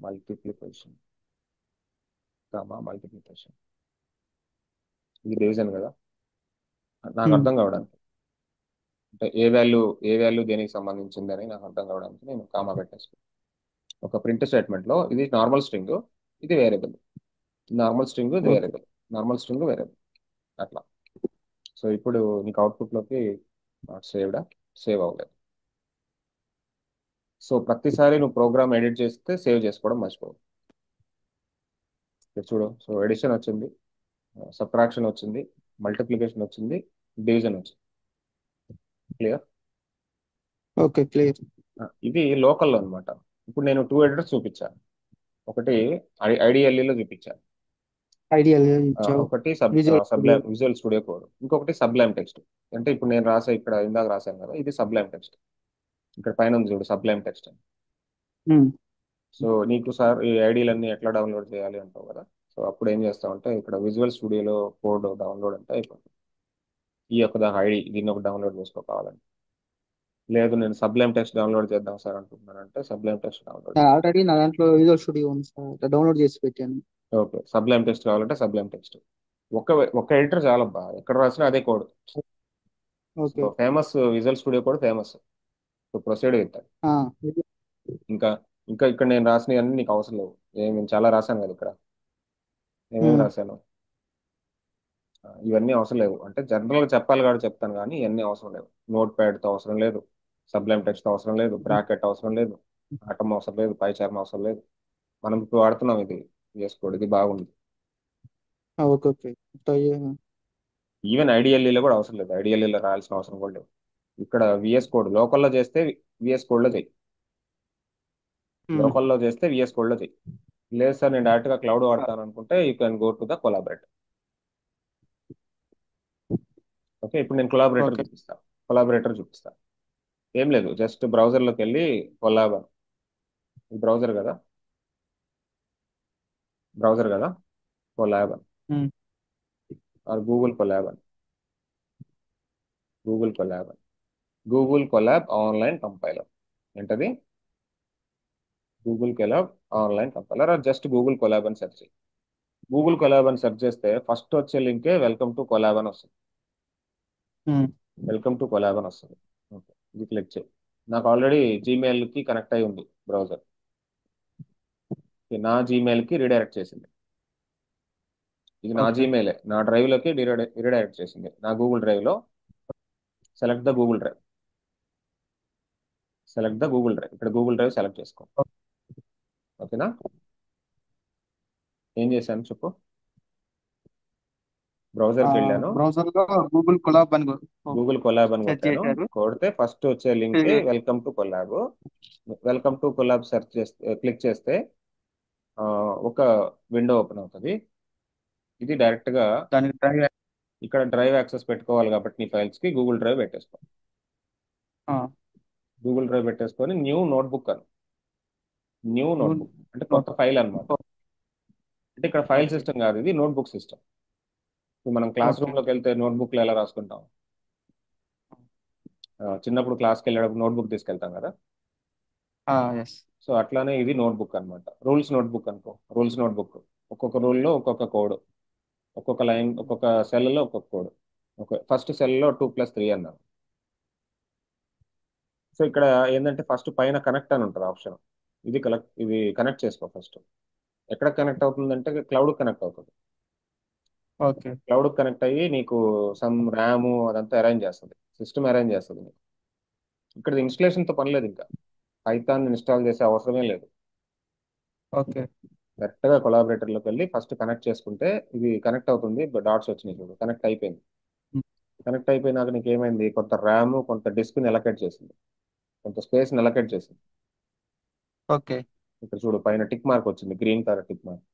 మల్టిప్లికేషన్ కామా మల్టిప్లికేషన్. ఇది డివిజన్ కదా. నాకు ఉమ్, అర్థం కావడానికి, అంటే ఏ వాల్యూ దేనికి సంబంధించింది అని నాకు అర్థం కావడానికి నేను కామా పెట్టేసుకున్నాను. ఒక ప్రింట్ స్టేట్మెంట్ లో ఇది నార్మల్ స్ట్రింగ్, ఇది వేరియబుల్. నార్మల్ స్ట్రింగ్ ఇది okay. Variable, normal string variable, అట్లా. సో ఇప్పుడు నీకు అవుట్పుట్ లోకి నాట్ సేవ్డా, సేవ్ అవ్వలేదు. సో ప్రతిసారి నువ్వు ప్రోగ్రామ్ ఎడిట్ చేస్తే సేవ్ చేసుకోవడం మర్చిపోవు. ఇక్కడ చూడు, సో ఎడిషన్ వచ్చింది, సబ్ట్రాక్షన్ వచ్చింది, మల్టిప్లికేషన్ వచ్చింది, డివిజన్ వచ్చింది. క్లియర్. Okay, clear. ఇది లోకల్లో అనమాట. ఇప్పుడు నేను టూ ఎడిటర్స్ చూపించాను. ఒకటి ఐడిఎల్ఈలో చూపించాను, ఐడియల్ ఇచ్చావు. ఒకటి visual studio. Sublime visual studio code, ఇంకొకటి సబ్లైమ్ టెక్స్ట్. అంటే ఇప్పుడు నేను రాసే ఇక్కడ ఇందాక రాశాను కదా, ఇది సబ్లైమ్ టెక్స్ట్. ఇక్కడ పైన ఉంది చూడు సబ్లైమ్ టెక్స్ట్ అని. సో నీకు సార్ ఈ ఐడీలన్నీ ఎట్లా డౌన్లోడ్ చేయాలి అంటావు కదా. సో అప్పుడు ఏం చేస్తామంటే ఇక్కడ విజువల్ స్టూడియోలో కోడ్ డౌన్లోడ్ అంటే అయిపోతుంది. ఈ యొక్క దాని ఐడి దీన్ని ఒక డౌన్లోడ్ చేసుకో కావాలని. లేదు నేను సబ్లైమ్ టెక్స్ట్ డౌన్లోడ్ చేద్దాం సార్ అనుకుంటున్నాను అంటే సబ్లైమ్ టెక్స్ట్ డౌన్లోడ్ చేసుకో. ఆల్రెడీ నా దాంట్లో విజువల్ స్టూడియో ఉంది సార్, డౌన్లోడ్ చేసి పెట్టాను. ఓకే, సబ్లైమ్ టెక్స్ట్ కావాలంటే సబ్లైమ్ టెక్స్ట్. ఒక ఒక ఎడిటర్ చాలబ్బా, ఎక్కడ రాసినా అదే code. So okay. Famous visual studio code famous. So proceed with. ఆ, ఇంకా ఇంకా ఇక్కడ నేను రాసినవన్నీ నీకు అవసరం లేవు. నేను చాలా రాశాను కదా ఇక్కడ. నేనేం ఉమ్, రాశాను, ఇవన్నీ అవసరం లేవు. అంటే జనరల్గా చెప్పాలి కాబట్టి చెప్తాను, కానీ ఇవన్నీ అవసరం లేవు. నోట్ ప్యాడ్తో అవసరం లేదు, సబ్లైమ్ టెక్స్ట్ అవసరం లేదు, బ్రాకెట్ అవసరం లేదు, ఆటం అవసరం లేదు, పై చార్మ్ అవసరం లేదు. మనం ఇప్పుడు వాడుతున్నాం ఇది చేసుకోండి, ఇది బాగుంది. Okay, okay. ఈవెన్ ఐడిఎల్ఈలో కూడా అవసరం లేదు, ఐడిఎల్ఈలో రాయాల్సిన అవసరం కూడా లేదు. ఇక్కడ విఎస్ కోడ్ లోకల్లో చేస్తే విఎస్ కోడ్లో చెయ్యి, ఉమ్, లోకల్లో చేస్తే విఎస్ కోడ్లో చెయ్యి. లేదు సార్ నేను డైరెక్ట్గా క్లౌడ్ వాడతాను అనుకుంటే you can go to the collaborator. Okay, ఇప్పుడు నేను కొలాబరేటర్ ఓకే. చూపిస్తాను. కొలాబరేటర్ చూపిస్తాను. ఏం లేదు, జస్ట్ బ్రౌజర్లోకి వెళ్ళి కొలాబ్, ఇది బ్రౌజర్ కదా, బ్రౌజర్ కదా, Colab um, or Google Colab అని, గూగుల్ కొలాబ్ అని, గూగుల్ కొలాబ్ ఆన్లైన్ కంపైలర్. ఏంటది? Google Colab online compiler, or just Google Colab అని సెర్చ్ చేయి. గూగుల్ కొలాబ్ అని సెర్చ్ చేస్తే ఫస్ట్ వచ్చే లింకే వెల్కమ్ టు కొలాబ్ అని వస్తుంది. ఉమ్, వెల్కమ్ టు కొలాబ్ అని వస్తుంది. ఓకే, ఇది క్లిక్ చేయి. నాకు ఆల్రెడీ జీమెయిల్కి కనెక్ట్ అయి ఉంది బ్రౌజర్, నా జీమెయిల్కి రీడైరెక్ట్ చేసింది. ఇది నా ఓకే. జీమెయిలే, నా డ్రైవ్లోకి రీడైరెక్ట్ చేసింది, నా గూగుల్ డ్రైవ్లో. Select the Google drive, select the Google drive, ఇక్కడ గూగుల్ డ్రైవ్ సెలెక్ట్ చేసుకో. ఓకేనా? ఏం చేశాను చెప్పు. బ్రౌజర్కి వెళ్ళాను, బ్రౌజర్ లో గూగుల్ కొలాబ్ అని గూగుల్ కొలాబ్ అని సెర్చ్ కొట్టాను. చేశారు. కొడితే ఫస్ట్ వచ్చే లింకే welcome to Colab. Welcome to Colab search చేస్తే క్లిక్ చేస్తే ఆ, ఒక విండో ఓపెన్ అవుతుంది. ఇది డైరెక్ట్గా దానికి డ్రైవ్. ఇక్కడ డ్రైవ్ యాక్సెస్ పెట్టుకోవాలి కాబట్టి నీ ఫైల్స్కి గూగుల్ డ్రైవ్ పెట్టేసుకో. గూగుల్ డ్రైవ్ పెట్టేసుకొని న్యూ నోట్బుక్ అని, న్యూ నోట్బుక్ అంటే కొత్త నోట్. ఫైల్ అనమాట. అంటే ఇక్కడ ఫైల్ ఓకే, సిస్టమ్ కాదు, ఇది నోట్బుక్ సిస్టమ్. ఇప్పుడు మనం క్లాస్ ఓకే. రూమ్లోకి వెళ్తే నోట్బుక్లో ఎలా రాసుకుంటాం, చిన్నప్పుడు క్లాస్కి వెళ్ళేటప్పుడు నోట్బుక్ తీసుకెళ్తాం కదా. ఎస్. సో అట్లానే ఇది నోట్బుక్ అనమాట, రూల్స్ నోట్బుక్ అనుకో, రూల్స్ నోట్బుక్. ఒక్కొక్క రూల్లో ఒక్కొక్క కోడ్, ఒక్కొక్క లైన్, ఒక్కొక్క సెల్లో ఒక్కొక్క కోడ్. ఓకే, ఫస్ట్ సెల్లో 2+3 అన్నారు. సో ఇక్కడ ఏంటంటే ఫస్ట్ పైన కనెక్ట్ అని ఉంటుంది ఆప్షన్, ఇది కనెక్ట్ చేసుకో ఫస్ట్. ఎక్కడ కనెక్ట్ అవుతుందంటే క్లౌడ్ కనెక్ట్ అవుతుంది. ఓకే, క్లౌడ్ కనెక్ట్ అయ్యి నీకు సమ్ ర్యామ్ అదంతా అరేంజ్ చేస్తుంది, సిస్టమ్ అరేంజ్ చేస్తుంది నీకు. ఇక్కడ ఇన్స్టలేషన్తో పని లేదు, ఇంకా పైథాన్ ఇన్స్టాల్ చేసే అవసరమే లేదు. ఓకే. కరెక్ట్గా కొలాబరేటర్లోకి వెళ్ళి ఫస్ట్ కనెక్ట్ చేసుకుంటే ఇది కనెక్ట్ అవుతుంది. డాట్స్ వచ్చినాయి చూడు, కనెక్ట్ అయిపోయింది. కనెక్ట్ అయిపోయినాక నీకు ఏమైంది, కొంత ర్యామ్ కొంత డిస్క్ని అలొకేట్ చేసింది, కొంత స్పేస్ని అలొకేట్ చేసింది. ఓకే. ఇక్కడ చూడు పైన టిక్ మార్క్ వచ్చింది, గ్రీన్ కలర్ టిక్ మార్క్.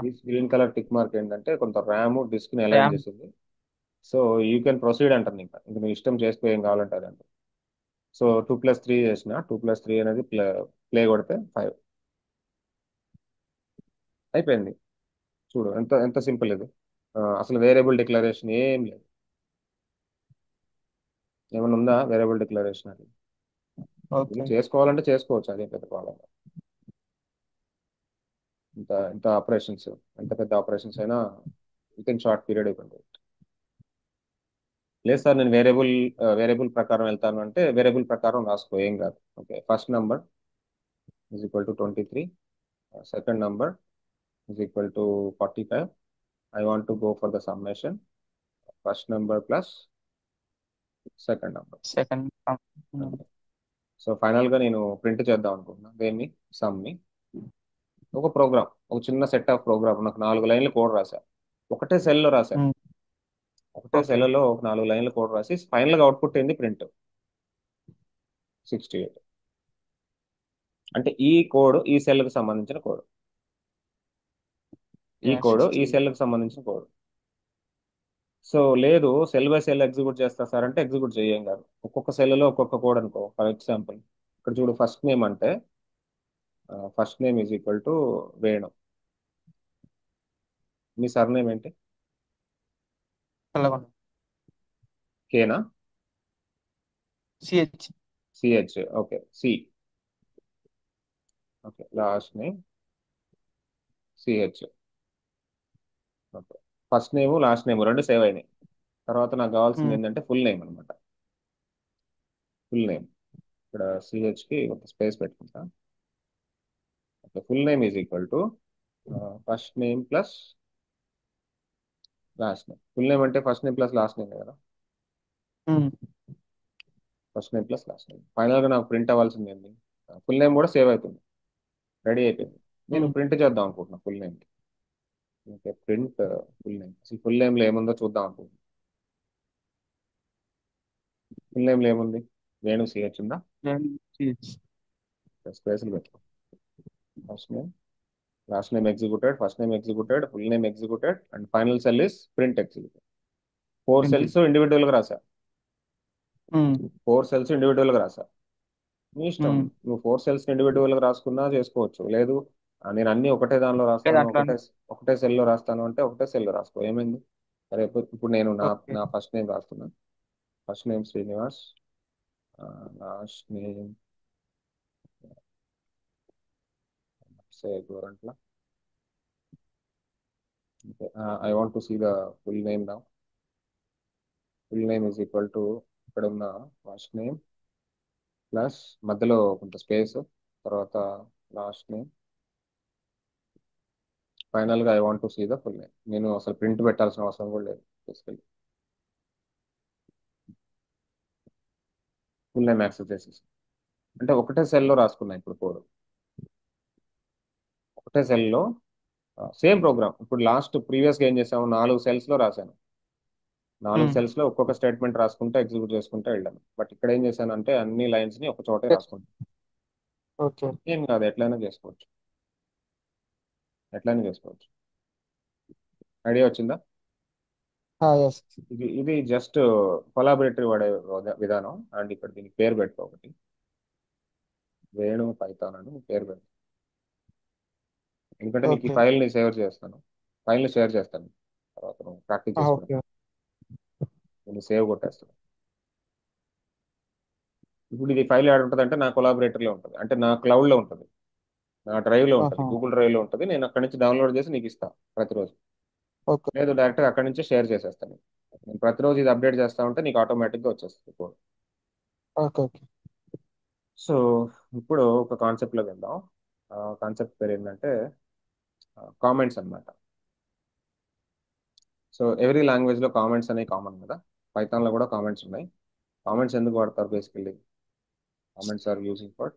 ఈ గ్రీన్ కలర్ టిక్ మార్క్ ఏంటంటే కొంత ర్యామ్ డిస్క్ని అలైన్ ర్యామ్. చేసింది. సో యూ కెన్ ప్రొసీడ్ అంటారు, ఇంకా నువ్వు ఇష్టం చేసుకో, ఏం కావాలంటే అది అంటారు. సో 2+3 చేసిన, 2+3 అనేది ప్లే కొడితే 5 అయిపోయింది. చూడు ఎంత ఎంత సింపుల్ ఇది. అసలు వేరియబుల్ డిక్లరేషన్ ఏం లేదు. ఏమైనా ఉందా వేరియబుల్ డిక్లరేషన్ అది? ఇది ఓకే. చేసుకోవాలంటే చేసుకోవచ్చు, అదే పెద్ద ప్రాబ్లం. ఇంత ఇంత ఆపరేషన్స్, ఎంత పెద్ద ఆపరేషన్స్ అయినా విత్ ఇన్ షార్ట్ పీరియడ్ అయిపోయింది. లేదు సార్ నేను వేరియబుల్ ప్రకారం వెళ్తాను అంటే వేరియబుల్ ప్రకారం రాసుకో, ఏం కాదు. Okay, first number is equal to 23, second number is equal to 45. I want to go for the summation, first number plus second number. Second. అంతే. సో ఫైనల్గా నేను ప్రింట్ చేద్దాం అనుకుంటున్నా దేన్ని, సమ్ని. ఒక ప్రోగ్రామ్, ఒక చిన్న సెట్ ఆఫ్ ప్రోగ్రామ్, నాకు 4 లైన్లు కోడ్ రాశా, ఒకటే సెల్లో రాశా. ఒకటే ఓకే. సెల్లో ఒక 4 లైన్లు కోడ్ రాసి ఫైనల్గా అవుట్పుట్ ఏంది, ప్రింట్ 68. అంటే ఈ కోడ్ ఈ సెల్కి సంబంధించిన కోడ్, ఈ కోడ్ ఈ 60. సెల్కి సంబంధించిన కోడ్. సో లేదు సెల్ బై సెల్ ఎగ్జిక్యూట్ చేస్తా సార్ అంటే ఎగ్జిక్యూట్ చేయం కాదు, ఒక్కొక్క సెల్లో ఒక్కొక్క కోడ్ అనుకో. ఫర్ ఎగ్జాంపుల్ ఇక్కడ చూడు, ఫస్ట్ నేమ్ అంటే first name is equal to Venu. మీ సర్ నేమ్ ఏంటి? తెల్లగొండ. కేనా? CH. CH, okay, C. Okay, last name CH. Okay, first name last name రెండు సేవ్ అయినాయి. తర్వాత నాకు కావాల్సింది ఏంటంటే ఫుల్ నేమ్ అనమాట. ఫుల్ నేమ్ ఇక్కడ సిహెచ్కి ఒక స్పేస్ పెట్టుకుంటా. Okay, full name is equal to first name plus last name. Full name అంటే first name plus last name కదా. First name plus last name. ఫైనల్గా నాకు ప్రింట్ అవ్వాల్సింది ఏంటి, ఫుల్ నేమ్ కూడా సేవ్ అవుతుంది, రెడీ అయిపోయింది. నేను ప్రింట్ చేద్దాం అనుకుంటున్నా full name. Okay, print full name. అసలు ఫుల్ నేమ్లో ఏముందో చూద్దాం అనుకుంటున్నా. ఫుల్ నేమ్లో ఏముంది, వేణు సిహెచ్ ఉందా? సిహెచ్. స్పేస్లు పెట్టుకో. First name, last name executed, first name executed, full name executed, and final cell is print executed. 4 cells ఇండివిజువల్గా రాసా, 4 సెల్స్ ఇండివిజువల్గా రాసా. నీ ఇష్టం, నువ్వు 4 సెల్స్ ఇండివిజువల్గా రాసుకున్నా చేసుకోవచ్చు. లేదు నేను అన్ని ఒకటే దానిలో రాస్తాను, అట్లా. ఒకటే ఒకటే సెల్లో రాస్తాను అంటే ఒకటే సెల్లో రాసుకో, ఏమైంది. సరే ఇప్పుడు నేను నా ఓకే. నా ఫస్ట్ నేమ్ రాస్తున్నా. First name Srinivas, last name Gorantla. I want to see the full name now. Full name is equal to ఇక్కడ ఉన్న ఫస్ట్ నేమ్ ప్లస్ మధ్యలో కొంత స్పేస్, తర్వాత లాస్ట్ నేమ్, ఫైనల్గా I want to see the full name. నేను అసలు print పెట్టాల్సిన అవసరం కూడా లేదు, బేసికలీ ఫుల్ నేమ్ యాక్సెస్ చేసేసి. అంటే ఒకటే సెల్లో రాసుకున్నా ఇప్పుడు కోడ్, ఒకటే సెల్లో సేమ్ ప్రోగ్రామ్. ఇప్పుడు లాస్ట్ ప్రీవియస్గా ఏం చేసాము, 4 సెల్స్లో రాశాను. 4 సెల్స్లో ఒక్కొక్క స్టేట్మెంట్ రాసుకుంటే ఎగ్జిక్యూట్ చేసుకుంటే వెళ్ళాను. బట్ ఇక్కడ ఏం చేశానంటే అన్ని లైన్స్ని ఒక చోటే రాసుకుంటాను. ఓకే. ఏం కాదు, ఎట్లయినా చేసుకోవచ్చు, ఎట్లయినా చేసుకోవచ్చు. ఐడియా వచ్చిందా? ఎస్. ఇది జస్ట్ కొలాబరేటరీ వాడే విధానం. అండ్ ఇక్కడ దీనికి పేరు పెట్టుకో ఒకటి, వేణు పైథాన్ అని పేరు పెట్టు. ఎందుకంటే నీకు ఈ ఓకే. ఫైల్ని సేవ్ చేస్తాను, ఫైల్ని షేర్ చేస్తాను, తర్వాత నువ్వు ప్రాక్టీస్ చేసుకోవడం. ఓకే. నేను సేవ్ కొట్టేస్తాను. ఇప్పుడు ఇది ఫైల్ ఎక్కడ ఉంటుంది అంటే నా కొలాబరేటర్లో ఉంటుంది, అంటే నా క్లౌడ్లో ఉంటుంది, నా డ్రైవ్లో ఉంటుంది, ఆహా. గూగుల్ డ్రైవ్లో ఉంటుంది. నేను అక్కడి నుంచి డౌన్లోడ్ చేసి నీకు ఇస్తాను ప్రతిరోజు. ఓకే. లేదు డైరెక్ట్గా అక్కడి నుంచే షేర్ చేసేస్తాను. నేను ప్రతిరోజు ఇది అప్డేట్ చేస్తా ఉంటే నీకు ఆటోమేటిక్గా వచ్చేస్తుంది కోడ్. ఓకే. ఓకే. సో ఇప్పుడు ఒక కాన్సెప్ట్లో వెళ్దాం. కాన్సెప్ట్ పేరు ఏంటంటే కామెంట్స్ అన్నమాట. సో ఎవ్రీ లాంగ్వేజ్లో కామెంట్స్ అనేవి కామన్ కదా, పైథాన్లో కూడా కామెంట్స్ ఉన్నాయి. కామెంట్స్ ఎందుకు వాడతారు basically, comments are using for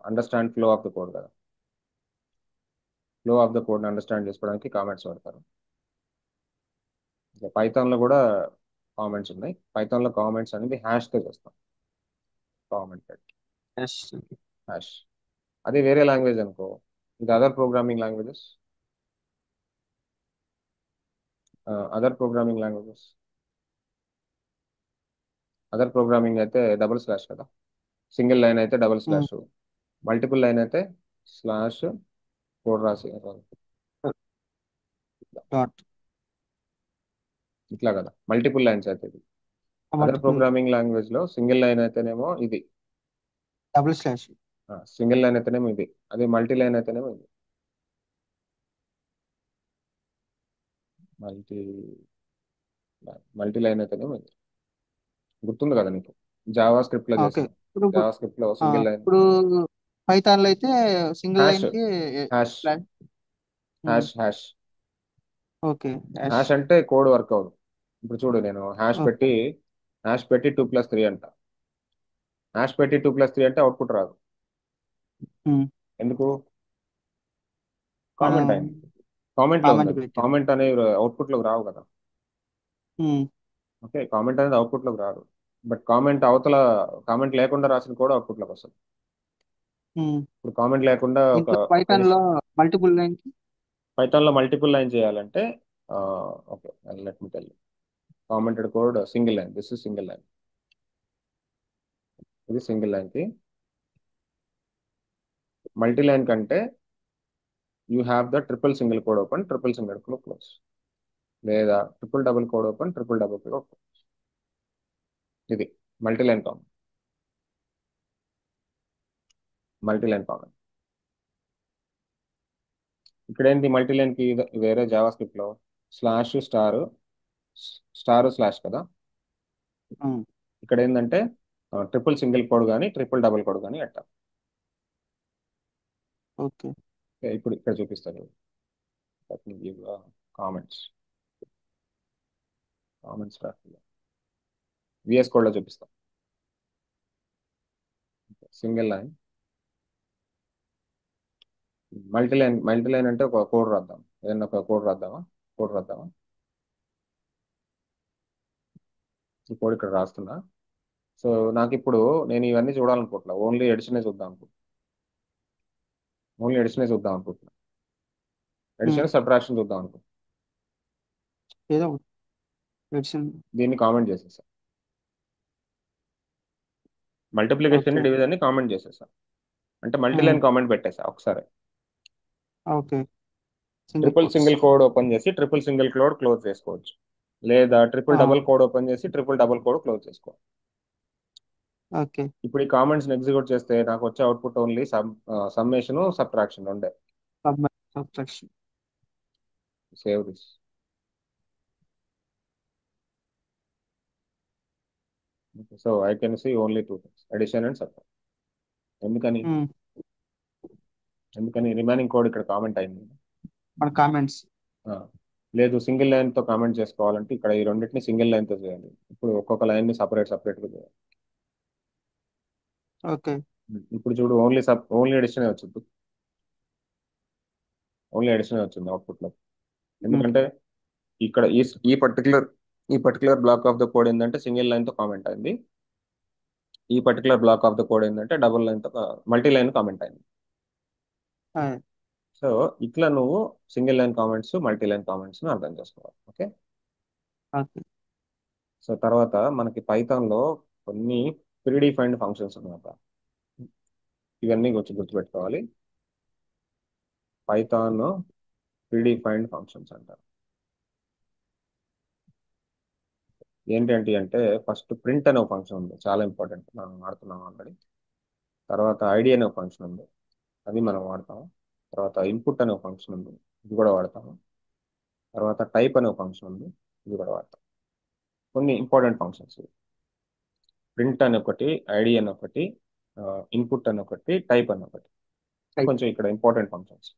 understand flow of the code కదా. ఫ్లో ఆఫ్ ద కోడ్ని అండర్స్టాండ్ చేసుకోవడానికి కామెంట్స్ వాడతారు. పైథాన్లో కూడా కామెంట్స్ ఉన్నాయి. పైథాన్లో కామెంట్స్ అనేది హ్యాష్తో చేస్తాం, కామెంట్ ఎస్. హ్యాష్. అదే వేరే లాంగ్వేజ్ అనుకో, ఇది other programming languages, other programming languages, other programming అయితే డబుల్ స్లాష్ కదా, సింగిల్ లైన్ అయితే డబుల్ స్లాష్, మల్టిపుల్ లైన్ అయితే స్లాష్ కోడ్ రాసి డాట్. ఇట్లా కదా, మల్టిపుల్ లైన్స్ అయితే ఇది. అదర్ మల్టిపుల్ ప్రోగ్రామింగ్ లాంగ్వేజ్ లో సింగిల్ లైన్ అయితేనేమో ఇది, డబుల్ స్లాష్. సింగిల్ లైన్ అయితేనేమో ఇది, అదే మల్టీ లైన్ అయితేనేమో ఇది. మల్టీ మల్టీ లైన్ అయితేనేమో ఇది. గుర్తుంది కదా నీకు, జావా స్క్రిప్ట్ లో ఓకే. చేసాం. ఇప్పుడు జావా స్క్రిప్ట్ లో సింగిల్ లైన్ ఇప్పుడు పైథాన్లో అయితే సింగిల్ హ్యాష్, లైన్ కి hash, slash. Hash. Okay. Hash. Hash అంటే కోడ్ వర్క్ అవ్వదు. ఇప్పుడు చూడు, నేను ఓకే. హ్యాష్ పెట్టి 2+3 అంట. హ్యాష్ పెట్టి 2+3 అంటే అవుట్పుట్ రాదు. ఎందుకు? మనం కామెంట్ అయింది. కామెంట్ లో ఉంది కామెంట్ అది. పెట్టాం. కామెంట్ అనేది అవుట్పుట్ లోకి రావు కదా. ఓకే, కామెంట్ అనేది అవుట్పుట్ లోకి రాదు. బట్ కామెంట్ లేకుండా రాసిన కూడా అవుట్పుట్ లోకి వస్తుంది. ఇప్పుడు కామెంట్ లేకుండా ఒక దీంట్లో ఒక పైథాన్ లో మల్టిపుల్ లైన్ కి. పైథాన్ లో మల్టిపుల్ లైన్ చేయాలంటే, okay, let me tell. Commented code single line, this is single line. ఇది సింగిల్ లైన్ కి. మల్టీ లైన్ కంటే you have the triple single quote open, triple single quote close, లేదా triple double quote open, triple double quote open. ఇది multi line comment. Multi line comment ఇక్కడ ఏంటి? Multi line కి వేరే JavaScript లో slash star, star slash కదా. ఇక్కడ ఏంటంటే ట్రిపుల్ సింగిల్ కోడ్ కానీ ట్రిపుల్ డబుల్ కోడ్ కానీ అట్ట. ఓకే. ఇప్పుడు ఇక్కడ చూపిస్తాను. కామెంట్స్, కామెంట్స్ విఎస్ కోడ్ లో చూపిస్తాం. సింగిల్ లైన్, మల్టీ లైన్ అంటే ఒక కోడ్ రాద్దాం. ఏదైనా ఒక కోడ్ రాద్దామా? కోడ్ రాద్దామా? ఈ కోడ్ ఇక్కడ రాస్తున్నా. సో నాకు ఇప్పుడు నేను ఇవన్నీ చూడాలనుకుంటున్నా, ఓన్లీ ఎడిషనే చూద్దాం అనుకుంటున్నా. ఎడిషన్ సబ్ట్రాక్షన్ చూద్దాం అనుకుంటున్నా. ఏదో ఒకటి ఎడిషన్. దీన్ని కామెంట్ చేసేసా. Multiplication okay. డివిజన్ ని కామెంట్ చేసేసా. అంటే మల్టీ లైన్ కామెంట్ పెట్టేసా ఒకసారి. Okay. Single triple quotes. Single quote open చేసి ట్రిపుల్ సింగిల్ కోడ్ క్లోజ్ చేసుకోవచ్చు, లేదా ట్రిపుల్ డబుల్ కోడ్ ఓపెన్ చేసి ట్రిపుల్ డబుల్ కోడ్ క్లోజ్ చేసుకోవచ్చు. ఓకే. ఇప్పుడు ఈ కామెంట్స్ ఎగ్జిక్యూట్ చేస్తే నాకు వచ్చే అవుట్పుట్ ఓన్లీ సమ్మేషన్ సబ్ట్రాక్షన్ ఉండే. Subtraction. Save this. So I can see only two things, addition and subtraction. ఎందుకని? ఎందుకని రిమైనింగ్ కోడ్ ఇక్కడ కామెంట్ అయింది. మన కామెంట్స్. ఆ, లేదు, సింగిల్ లైన్ తో కామెంట్ చేసుకోవాలంటే ఇక్కడ ఈ రెండింటిని సింగిల్ లైన్ తో చేయాలి. ఇప్పుడు ఒక్కొక్క లైన్ ని సపరేట్ గా చేయాలి. ఓకే. ఇప్పుడు చూడు, ఓన్లీ ఎడిషన్ వచ్చింది. ఓన్లీ ఎడిషన్ వచ్చింది అవుట్పుట్ లో. ఎందుకంటే ఇక్కడ ఈ ఈ పర్టికులర్ ఈ particular black of the code ఏంటంటే సింగిల్ లైన్ తో కామెంట్ అయింది. ఈ particular black of the code ఏంటంటే డబుల్ లైన్ తో, మల్టీ లైన్ కామెంట్ అయింది. సో ఇట్లా నువ్వు single line comments, multi line comments అర్థం చేసుకోవాలి. ఓకే. ఓకే. సో తర్వాత మనకి పైథాన్ లో కొన్ని ప్రీడిఫైన్డ్ ఫంక్షన్స్ ఉన్నాయన్నమాట. ఇవన్నీ కొంచెం గుర్తుపెట్టుకోవాలి. పైథాన్ ప్రీడిఫైన్డ్ ఫంక్షన్స్ అంటారు. ఏంటంటే ఫస్ట్ ప్రింట్ అనే ఒక ఫంక్షన్ ఉంది, చాలా ఇంపార్టెంట్, మనం వాడుతున్నాం ఆల్రెడీ. తర్వాత ఐడి అనే ఒక ఫంక్షన్ ఉంది, అది మనం వాడతాము. తర్వాత ఇన్పుట్ అనే ఒక ఫంక్షన్ ఉంది, ఇది కూడా వాడతాము. తర్వాత టైప్ అనే ఒక ఫంక్షన్ ఉంది, ఇది కూడా వాడతాం. కొన్ని ఇంపార్టెంట్ ఫంక్షన్స్: ప్రింట్ అని ఒకటి, ఐడి అని ఒకటి, ఇన్పుట్ అని ఒకటి, టైప్ అని ఒకటి. కొంచెం ఇక్కడ ఇంపార్టెంట్ ఫంక్షన్స్.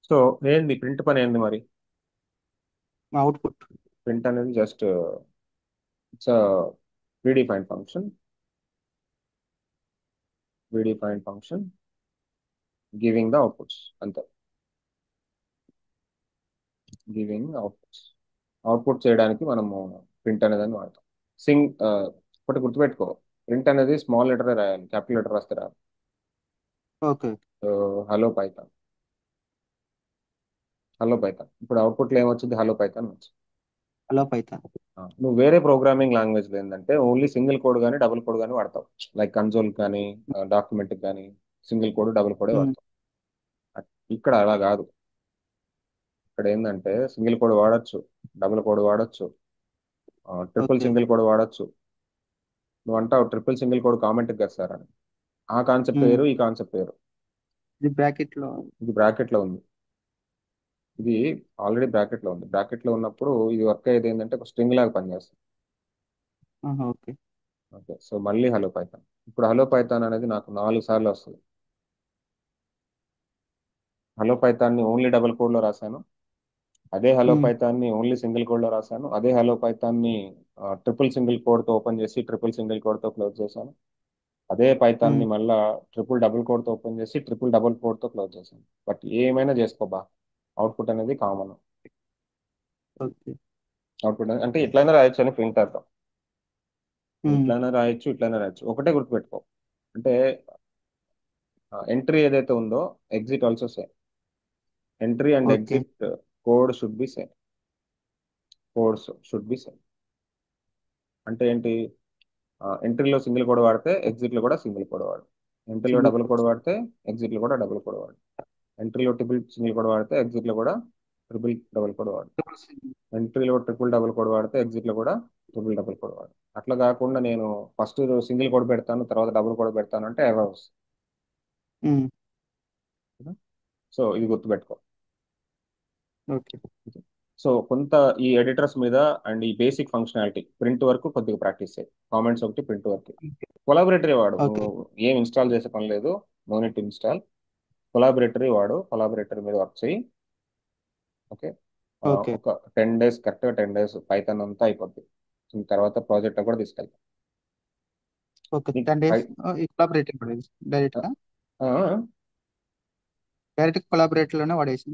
సో ఏంది ప్రింట్ పని? ఏంది మరి? అవుట్పుట్. ప్రింట్ అనేది just it's predefined function. Predefined function giving the outputs, అంతే. గివింగ్ అవుట్పుట్స్, అవుట్పుట్ చేయడానికి మనము ప్రింట్ అనేదాన్ని వాడతాం. ఒకటి గుర్తుపెట్టుకో, ప్రింట్ అనేది స్మాల్ లెటర్ రాయాలి, క్యాపిటల్ లెటర్ రాస్తే రాదు. Okay. So hello Python, hello Python, ఇప్పుడు అవుట్పుట్లో ఏమొచ్చింది? హలో పైథాన్ వచ్చింది. Hello Python. నువ్వు వేరే ప్రోగ్రామింగ్ లాంగ్వేజ్ ఏంటంటే ఓన్లీ సింగిల్ కోడ్ కానీ డబుల్ కోడ్ కానీ వాడతావు. లైక్ కన్సోల్ కానీ డాక్యుమెంట్ కానీ సింగిల్ కోడ్ డబుల్ కోడే వాడతావు. ఇక్కడ అలా కాదు. ఇక్కడ ఏంటంటే సింగిల్ కోడ్ వాడచ్చు, డబుల్ కోడ్ వాడచ్చు, ట్రిపుల్ ఓకే. సింగిల్ కోడ్ వాడచ్చు. నువ్వు అంటావు ట్రిపుల్ సింగిల్ కోడ్ కామెంట్ కదా సార్ అని. ఆ కాన్సెప్ట్ ఉమ్. వేరు, ఈ కాన్సెప్ట్ వేరు. ఇది బ్రాకెట్ లో. ఇది బ్రాకెట్ లో ఉంది. ఇది ఆల్రెడీ బ్రాకెట్ లో ఉంది. బ్రాకెట్ లో ఉన్నప్పుడు ఇది వర్క్ అయ్యేది ఏంటంటే ఒక స్ట్రింగ్ లాగా పనిచేస్తుంది. ఆహా, ఓకే. ఓకే, సో మళ్ళీ హలో పైథాన్. ఇప్పుడు హలో పైథాన్ అనేది నాకు 4 సార్లు వస్తుంది. హలో పైథాన్ని ఓన్లీ డబుల్ కోడ్లో రాశాను. అదే హలో ఉమ్. పైథాన్ని ఓన్లీ సింగిల్ కోడ్లో రాశాను. అదే హలో పైథాన్ని ట్రిపుల్ సింగిల్ కోడ్తో ఓపెన్ చేసి ట్రిపుల్ సింగిల్ కోడ్తో క్లోజ్ చేశాను. అదే పైథాన్ని ఉమ్. మళ్ళా ట్రిపుల్ డబుల్ కోడ్తో ఓపెన్ చేసి ట్రిపుల్ డబుల్ కోడ్తో క్లోజ్ చేశాను. బట్ ఏమైనా చేసుకోబా, అవుట్పుట్ అనేది కామన్. ఓకే. అవుట్పుట్ అంటే ఇట్లయినా రాయొచ్చు అని ప్రింట్ అర్థం. ఉమ్. ఇట్లయినా రాయొచ్చు, ఇట్లయినా రాయొచ్చు. ఒకటే గుర్తుపెట్టుకో, అంటే ఎంట్రీ ఏదైతే ఉందో exit also same. Entry and okay. Exit code should be same. Codes should be same. అంటే ఏంటి? ఎంట్రీలో సింగిల్ కోడ్ వాడితే ఎగ్జిట్లో కూడా సింగిల్ కోడ్ వాడు. ఎంట్రీలో సింగిల్ డబుల్ కోడ్ కోట్స్. వాడితే ఎగ్జిట్లో కూడా డబుల్ కోడ్ వాడు. ఎంట్రీలో ట్రిపుల్ సింగిల్ కోడ్ వాడితే ఎగ్జిట్లో కూడా ట్రిపుల్ డబుల్ కోడ్ వాడు. ఎంట్రీలో ట్రిపుల్ డబుల్ కోడ్ వాడితే ఎగ్జిట్లో కూడా ట్రిపుల్ డబుల్ కోడ్ వాడు. అట్లా కాకుండా నేను ఫస్ట్ సింగిల్ కోడ్ పెడతాను, తర్వాత డబుల్ కోడ్ పెడతాను అంటే ఎర్రర్ వస్తుంది. ఉమ్. సో ఇది గుర్తుపెట్టుకో. ఓకే. సో కొంత ఈ ఎడిటర్స్ మీద అండ్ ఈ బేసిక్ ఫంక్షనాలిటీ ప్రింట్ వరకు కొద్దిగా ప్రాక్టీస్ చేయి. కామెంట్స్ ఒకటి, ప్రింట్ వరకు. కొలాబరేటరీ వాడు, ఓకే. నువ్వు ఏం ఇన్స్టాల్ చేసే పని లేదు. No neat install. కొలాబరేటరీ వాడు, కొలాబరేటరీ మీద వర్క్ చేయి. ఓకే. ఓకే. ఒక 10 డేస్, కరెక్ట్గా 10 డేస్ పైథాన్ అంతా అయిపోద్ది. దీని తర్వాత ప్రాజెక్ట్ కూడా తీసుకెళ్తాం. ఓకే. నీకు 10 days ఈ కొలాబరేటివ్ పడేసి డైరెక్ట్ గా. డైరెక్ట్ కొలాబరేటివ్ లోనే వాడేసి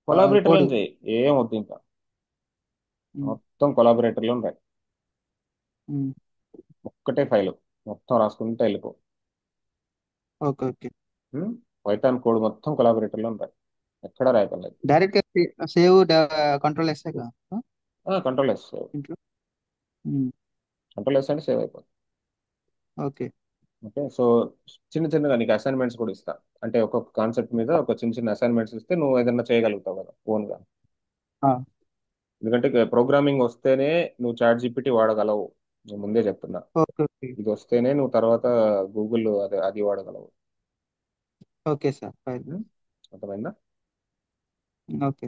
కొలాబరేటర్లో కోడ్. చేయి, ఏం వద్దు ఇంకా. మొత్తం కొలాబరేటర్లో ఉంటాయి. ఒక్కటే ఫైల్ మొత్తం రాసుకుంటే వెళ్ళిపో. ఓకే. ఓకే. పైథాన్ కోడ్ మొత్తం కొలాబరేటర్లో ఉంటాయి, ఎక్కడ రాయపడలేదు. డైరెక్ట్ సేవ్ కంట్రోల్ వేస్తే కదా కంట్రోల్ ఎస్. ఇంట్లో. ఉమ్. కంట్రోల్ ఎస్ అంటే సేవ్ అయిపోతుంది. ఓకే. ఓకే, సో చిన్న చిన్నగా నీకు అసైన్మెంట్స్ కూడా ఇస్తా. అంటే ఒక్కొక్క కాన్సెప్ట్ మీద ఒక చిన్న చిన్న అసైన్మెంట్స్ ఇస్తే నువ్వు ఏదైనా చేయగలుగుతావు కదా ఓన్గా. ఆ, ఎందుకంటే ప్రోగ్రామింగ్ వస్తేనే నువ్వు చాట్ జీపీటీ వాడగలవు. నేను ముందే చెప్తున్నా. ఓకే. ఓకే. ఇది వస్తేనే నువ్వు తర్వాత గూగుల్ అది వాడగలవు. Okay sir, fine. ఉం? అర్థమైందా? ఓకే.